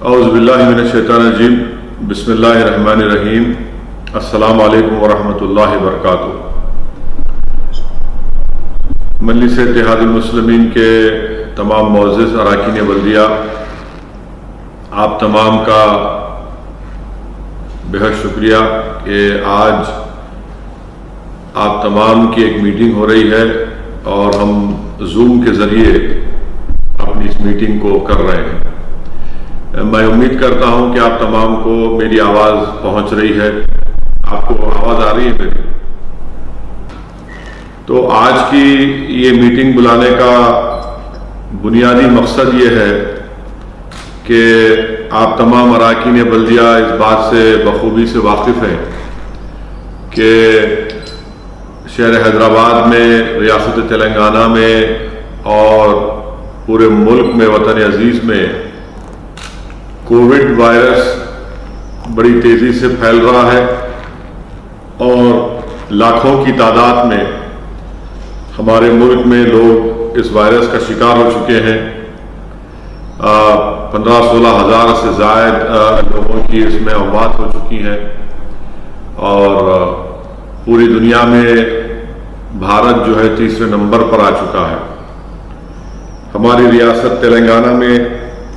اعوذ باللہ من الشیطان الرجیم بسم اللہ الرحمن الرحیم السلام علیکم ورحمۃ اللہ وبرکاتہ۔ مجلس اتحاد المسلمین کے تمام معزز اراکین بلدیہ، آپ تمام کا بہت شکریہ کہ آج آپ تمام کی ایک میٹنگ ہو رہی ہے اور ہم زوم کے ذریعے اپنی اس میٹنگ کو کر رہے ہیں۔ میں امید کرتا ہوں کہ آپ تمام کو میری آواز پہنچ رہی ہے۔ آپ کو آواز آ رہی ہے میری؟ تو آج کی یہ میٹنگ بلانے کا بنیادی مقصد یہ ہے کہ آپ تمام اراکین بلدیہ اس بات سے بخوبی سے واقف ہیں کہ شہر حیدرآباد میں، ریاست تلنگانہ میں اور پورے ملک میں، وطن عزیز میں کووڈ وائرس بڑی تیزی سے پھیل رہا ہے اور لاکھوں کی تعداد میں ہمارے ملک میں لوگ اس وائرس کا شکار ہو چکے ہیں۔ 15-16 ہزار سے زائد لوگوں کی اس میں وفات ہو چکی ہیں اور پوری دنیا میں بھارت جو ہے تیسرے نمبر پر آ چکا ہے۔ ہماری ریاست تلنگانہ میں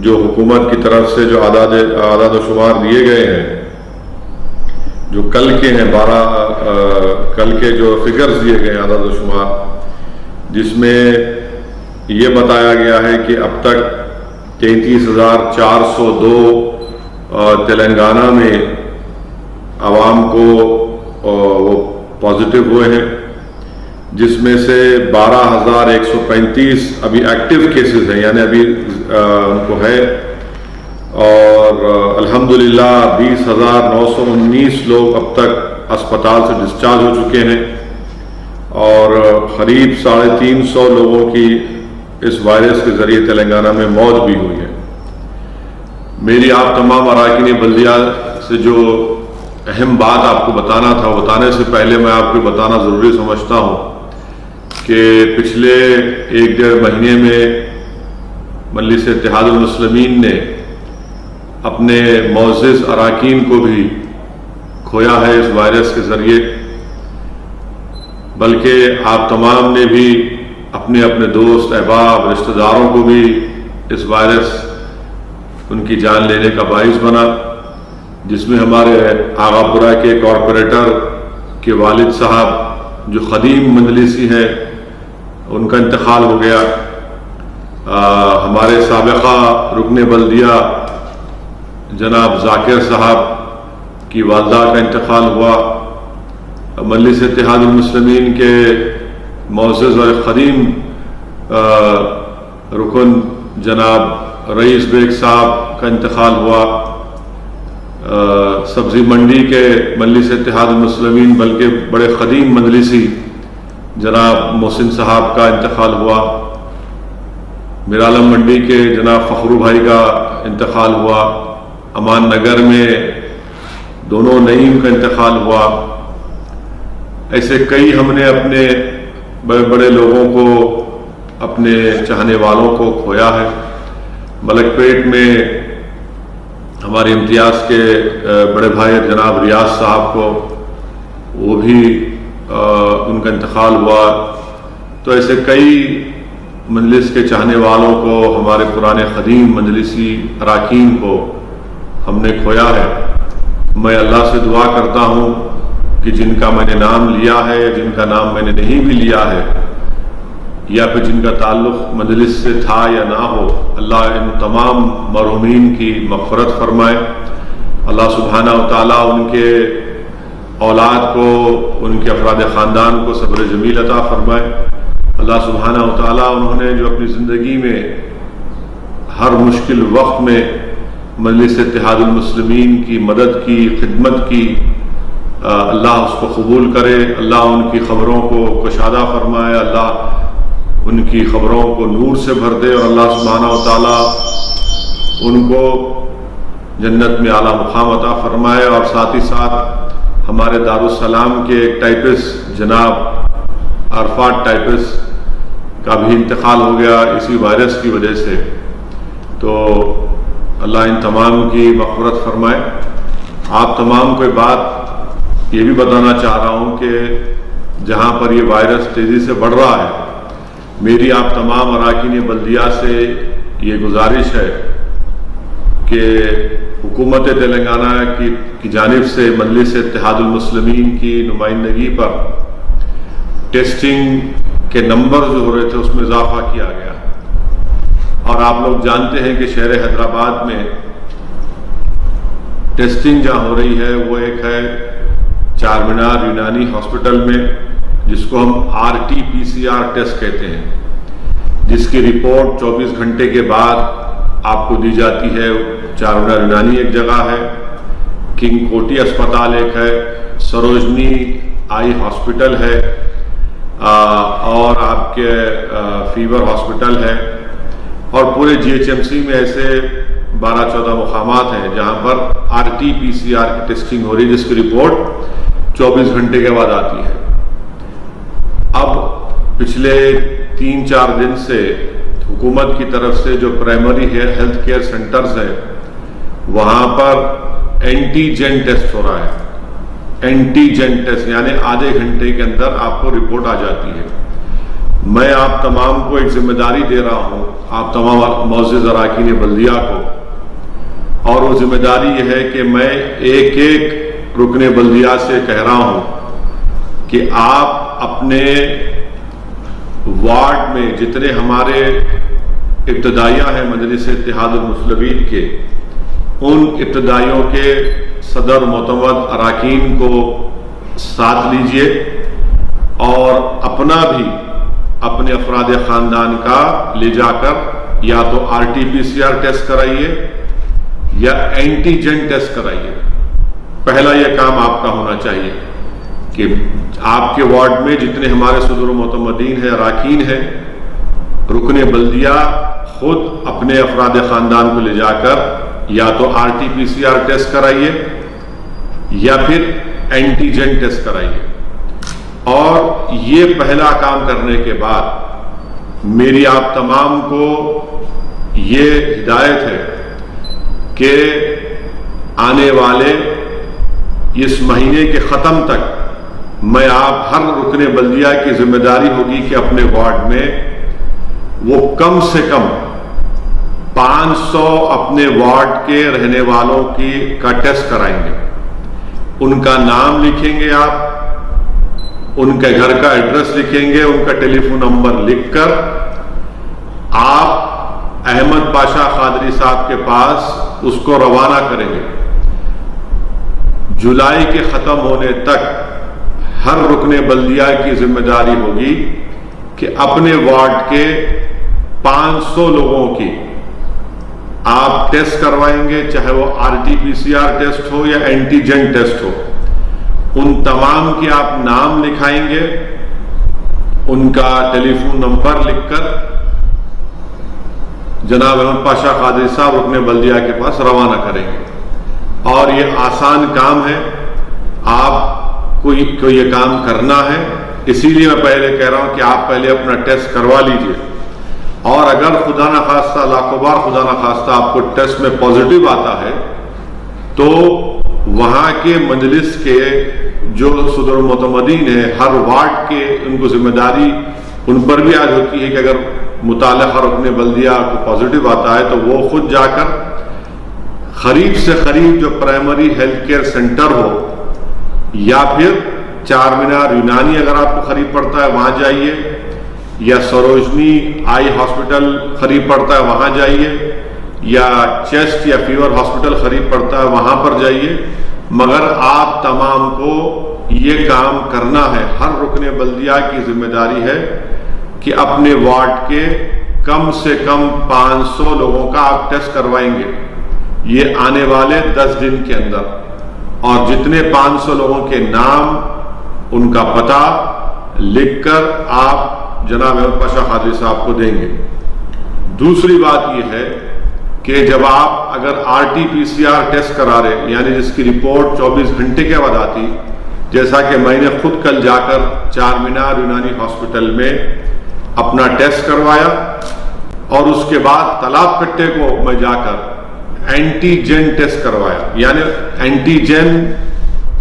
جو حکومت کی طرف سے جو اعداد و شمار دیے گئے ہیں، جو کل کے ہیں، کل کے جو فگرز دیے گئے ہیں، اعداد و شمار، جس میں یہ بتایا گیا ہے کہ اب تک 33,402 تلنگانہ میں عوام کو وہ پازیٹیو ہوئے ہیں، جس میں سے 12,135 ابھی ایکٹیو کیسز ہیں، یعنی ابھی ان کو ہے، اور الحمدللہ 20,919 لوگ اب تک اسپتال سے ڈسچارج ہو چکے ہیں اور قریب 350 لوگوں کی اس وائرس کے ذریعے تلنگانہ میں موت بھی ہوئی ہے۔ میری آپ تمام اراکین بلدیہ سے جو اہم بات آپ کو بتانا تھا، بتانے سے پہلے میں آپ کو بتانا ضروری سمجھتا ہوں کہ پچھلے 1-1.5 مہینے میں مجلس اتحاد المسلمین نے اپنے معزز اراکین کو بھی کھویا ہے اس وائرس کے ذریعے، بلکہ آپ تمام نے بھی اپنے اپنے دوست، احباب، رشتہ داروں کو بھی اس وائرس ان کی جان لینے کا باعث بنا، جس میں ہمارے آغا پورہ کے کارپوریٹر کے والد صاحب جو قدیم مجلسی ہیں ان کا انتقال ہو گیا، ہمارے سابقہ رکن بلدیہ جناب ذاکر صاحب کی والدہ کا انتقال ہوا، مجلس اتحاد المسلمین کے معزز اور قدیم رکن جناب رئیس بیگ صاحب کا انتقال ہوا، سبزی منڈی کے مجلس اتحاد المسلمین بلکہ بڑے قدیم مجلسی جناب محسن صاحب کا انتقال ہوا، میرالم منڈی کے جناب فخرو بھائی کا انتقال ہوا، امان نگر میں دونوں نعیم کا انتقال ہوا۔ ایسے کئی ہم نے اپنے بڑے بڑے لوگوں کو، اپنے چاہنے والوں کو کھویا ہے۔ ملک پیٹ میں ہمارے امتیاز کے بڑے بھائی جناب ریاض صاحب کو، وہ بھی ان کا انتقال ہوا۔ تو ایسے کئی مجلس کے چاہنے والوں کو، ہمارے پرانے قدیم مجلسی اراکین کو ہم نے کھویا ہے۔ میں اللہ سے دعا کرتا ہوں کہ جن کا میں نے نام لیا ہے، جن کا نام میں نے نہیں بھی لیا ہے، یا پھر جن کا تعلق مجلس سے تھا یا نہ ہو، اللہ ان تمام مرحومین کی مغفرت فرمائے۔ اللہ سبحانہ و تعالیٰ ان کے اولاد کو، ان کے افراد خاندان کو صبر جمیل عطا فرمائے۔ اللہ سبحانہ و تعالیٰ انہوں نے جو اپنی زندگی میں ہر مشکل وقت میں مجلس اتحاد المسلمین کی مدد کی، خدمت کی، اللہ اس کو قبول کرے، اللہ ان کی خبروں کو کشادہ فرمائے، اللہ ان کی خبروں کو نور سے بھر دے، اور اللہ سبحانہ و تعالیٰ ان کو جنت میں اعلیٰ مقام عطا فرمائے۔ اور ساتھ ہی ساتھ ہمارے دارالسلام کے ایک ٹائپسٹ جناب عرفات ٹائپسٹ کا بھی انتقال ہو گیا اسی وائرس کی وجہ سے۔ تو اللہ ان تمام کی مغفرت فرمائے۔ آپ تمام کو بات یہ بھی بتانا چاہ رہا ہوں کہ جہاں پر یہ وائرس تیزی سے بڑھ رہا ہے، میری آپ تمام اراکین بلدیہ سے یہ گزارش ہے کہ حکومت تلنگانہ کی جانب سے مجلس اتحاد المسلمین کی نمائندگی پر ٹیسٹنگ کے نمبر جو ہو رہے تھے اس میں اضافہ کیا گیا، اور آپ لوگ جانتے ہیں کہ شہر حیدرآباد میں ٹیسٹنگ جہاں ہو رہی ہے وہ ایک ہے چار مینار یونانی ہاسپٹل میں، جس کو ہم RT-PCR ٹیسٹ کہتے ہیں، جس کی رپورٹ 24 گھنٹے کے بعد آپ کو دی جاتی ہے۔ چار مینار یونانی ایک جگہ ہے، کنگ کوٹی اسپتال ایک ہے، سروجنی آئی ہاسپٹل ہے، اور آپ کے فیور ہاسپٹل ہے، اور پورے GHMC میں ایسے 12-14 مقامات ہیں جہاں پر RT-PCR کی ٹیسٹنگ ہو رہی ہے، جس کی رپورٹ 24 گھنٹے کے بعد آتی ہے۔ اب پچھلے 3-4 دن سے حکومت کی طرف سے جو پرائمری ہیلتھ کیئر سینٹرز ہیں وہاں پر اینٹیجن ٹیسٹ ہو رہا ہے۔ اینٹیجن ٹیسٹ یعنی آدھے گھنٹے کے اندر آپ کو رپورٹ آ جاتی ہے۔ میں آپ تمام کو ایک ذمہ داری دے رہا ہوں، آپ تمام معزز اراکین بلدیہ کو، اور وہ ذمہ داری یہ ہے کہ میں ایک ایک رکن بلدیہ سے کہہ رہا ہوں کہ آپ اپنے وارڈ میں جتنے ہمارے ابتدائیہ ہیں مجلس اتحاد المسلمین کے، ان ابتدائیوں کے صدر معتمد اراکین کو ساتھ لیجئے، اور اپنا بھی اپنے افراد خاندان کا لے جا کر یا تو RT-PCR ٹیسٹ کرائیے یا اینٹیجن ٹیسٹ کرائیے۔ پہلا یہ کام آپ کا ہونا چاہیے کہ آپ کے وارڈ میں جتنے ہمارے صدر معتمدین ہیں، اراکین ہیں، رکن بلدیہ خود اپنے افراد خاندان کو لے جا کر یا تو RT-PCR ٹیسٹ کرائیے یا پھر اینٹیجن ٹیسٹ کرائیے۔ اور یہ پہلا کام کرنے کے بعد میری آپ تمام کو یہ ہدایت ہے کہ آنے والے اس مہینے کے ختم تک میں آپ ہر رکن بلدیہ کی ذمہ داری ہوگی کہ اپنے وارڈ میں وہ کم سے کم 500 اپنے وارڈ کے رہنے والوں کا ٹیسٹ کرائیں گے۔ ان کا نام لکھیں گے، آپ ان کے گھر کا ایڈریس لکھیں گے، ان کا ٹیلی فون نمبر لکھ کر آپ احمد پاشا قادری صاحب کے پاس اس کو روانہ کریں گے۔ جولائی کے ختم ہونے تک ہر رکن بلدیہ کی ذمہ داری ہوگی کہ اپنے وارڈ کے 500 لوگوں کی آپ ٹیسٹ کروائیں گے، چاہے وہ RT-PCR ٹیسٹ ہو یا اینٹیجن ٹیسٹ ہو۔ ان تمام کے آپ نام لکھائیں گے، ان کا ٹیلی فون نمبر لکھ کر جناب احمد پاشا قادری صاحب رکن بلدیہ کے پاس روانہ کریں گے۔ اور یہ آسان کام ہے، آپ کو یہ کام کرنا ہے، اسی لیے میں پہلے کہہ رہا ہوں کہ آپ پہلے اپنا ٹیسٹ کروا لیجئے، اور اگر خدا نخواستہ لاکھوں بار خدا نخواستہ آپ کو ٹیسٹ میں پازیٹیو آتا ہے تو وہاں کے مجلس کے جو صدر معتمدین ہیں ہر وارڈ کے، ان کو ذمہ داری ان پر بھی آج ہوتی ہے کہ اگر متعلقہ رکن بلدیہ کو پازیٹیو آتا ہے تو وہ خود جا کر قریب سے قریب جو پرائمری ہیلتھ کیئر سینٹر ہو یا پھر چار مینار یونانی اگر آپ کو قریب پڑتا ہے وہاں جائیے، یا سروجنی آئی ہاسپٹل قریب پڑتا ہے وہاں جائیے، یا چیسٹ یا فیور ہاسپٹل قریب پڑتا ہے وہاں پر جائیے، مگر آپ تمام کو یہ کام کرنا ہے۔ ہر رکن بلدیہ کی ذمہ داری ہے کہ اپنے وارڈ کے کم سے کم 500 لوگوں کا آپ ٹیسٹ کروائیں گے، یہ آنے والے 10 دن کے اندر، اور جتنے 500 لوگوں کے نام، ان کا پتہ لکھ کر آپ جناب احمد پاشا قادری صاحب کو دیں گے۔ دوسری بات یہ ہے کہ جب آپ اگر RT-PCR ٹیسٹ کرا رہے، یعنی جس کی رپورٹ 24 گھنٹے کے بعد آتی، جیسا کہ میں نے خود کل جا کر چار مینار یونانی ہاسپٹل میں اپنا ٹیسٹ کروایا، اور اس کے بعد تالاب کٹے کو میں جا کر اینٹیجن ٹیسٹ کروایا، یعنی اینٹیجن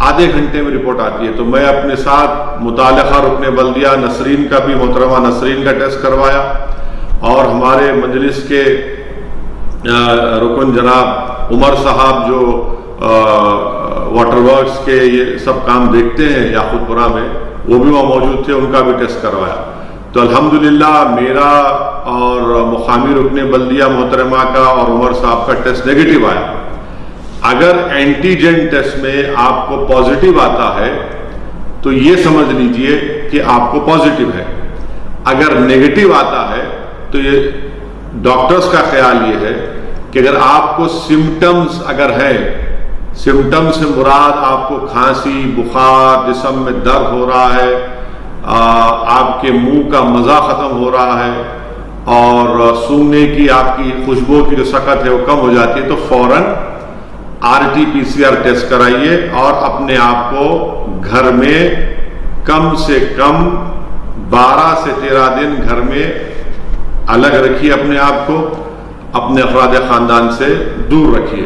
آدھے گھنٹے میں رپورٹ آتی ہے، تو میں اپنے ساتھ متعلقہ رکن بلدیہ نسرین کا بھی، محترمہ نسرین کا ٹیسٹ کروایا، اور ہمارے مجلس کے رکن جناب عمر صاحب جو واٹر ورکس کے یہ سب کام دیکھتے ہیں یاقوت پورہ میں، وہ بھی وہاں موجود تھے، ان کا بھی ٹیسٹ کروایا۔ تو الحمدللہ میرا اور مقامی رکن بلدیہ محترمہ کا اور عمر صاحب کا ٹیسٹ نیگیٹو آیا۔ اگر اینٹیجن ٹیسٹ میں آپ کو پازیٹیو آتا ہے تو یہ سمجھ لیجئے کہ آپ کو پازیٹیو ہے، اگر نیگیٹو آتا ہے تو یہ ڈاکٹرز کا خیال یہ ہے کہ اگر آپ کو سمٹمز اگر ہے، سمٹم سے مراد آپ کو کھانسی، بخار، جسم میں درد ہو رہا ہے، آپ کے منہ کا مزہ ختم ہو رہا ہے، اور سونگنے کی آپ کی خوشبو کی جو سکت ہے وہ کم ہو جاتی ہے، تو فوراً RT-PCR ٹیسٹ کرائیے اور اپنے آپ کو گھر میں کم سے کم 12 سے 13 دن گھر میں الگ رکھیے، اپنے آپ کو اپنے افراد خاندان سے دور رکھیے۔